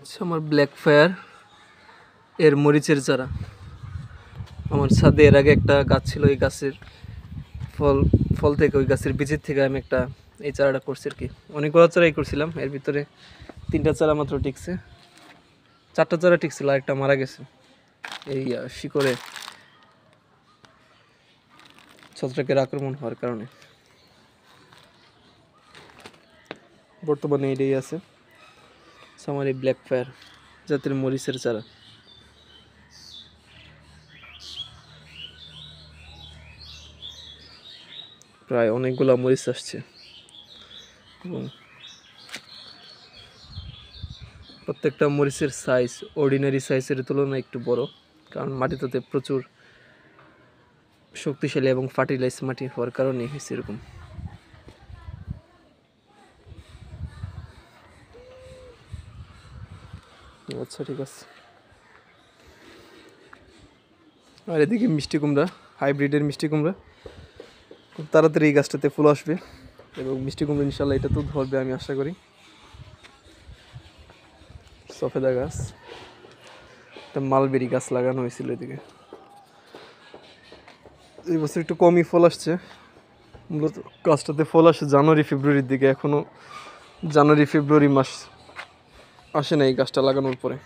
আচ্ছা, আমার black fire এর মরিচের চারা। আমার ছাদে এর আগে একটা গাছ ছিল, এই গাছের ফল ফল থেকে, ওই গাছের বীজের থেকে আমি একটা এই চারাটা করছি আর কি। অনেকগুলো চারাই করছিলাম, এর ভিতরে 3টা চারা মাত্র টিকছে, 4টা চারা টিকছিল, আরেকটা মারা গেছে এই শিকড়ে ছত্রাকের আক্রমণ হওয়ার কারণে। বর্তমানে এটাই আছে আমার এই ব্ল্যাক ফায়ার জাতের মরিচের চারা। প্রায় অনেকগুলো মরিচ আসছে এবং প্রত্যেকটা মরিচের সাইজ অর্ডিনারি সাইজের তুলনায় একটু বড়, কারণ মাটিতে প্রচুর শক্তিশালী এবং ফার্টিলাইজ মাটি হওয়ার কারণে হয়েছে এরকম। আচ্ছা, ঠিক আছে। আর এদিকে মিষ্টি কুমড়া, হাইব্রিডের মিষ্টি কুমড়া, খুব তাড়াতাড়ি এই গাছটাতে ফুল আসবে এবং মিষ্টি কুমড়া ইনশাল্লাহ এটা তো ধরবে আমি আশা করি। সফেদা গাছ, একটা মালবেরি গাছ লাগানো হয়েছিল এদিকে। এই বছর একটু কমই ফল আসছে, মূলত গাছটাতে ফল আসে জানুয়ারি ফেব্রুয়ারির দিকে, এখনও জানুয়ারি ফেব্রুয়ারি মাস আসে না এই গাছটা লাগানোর পরে।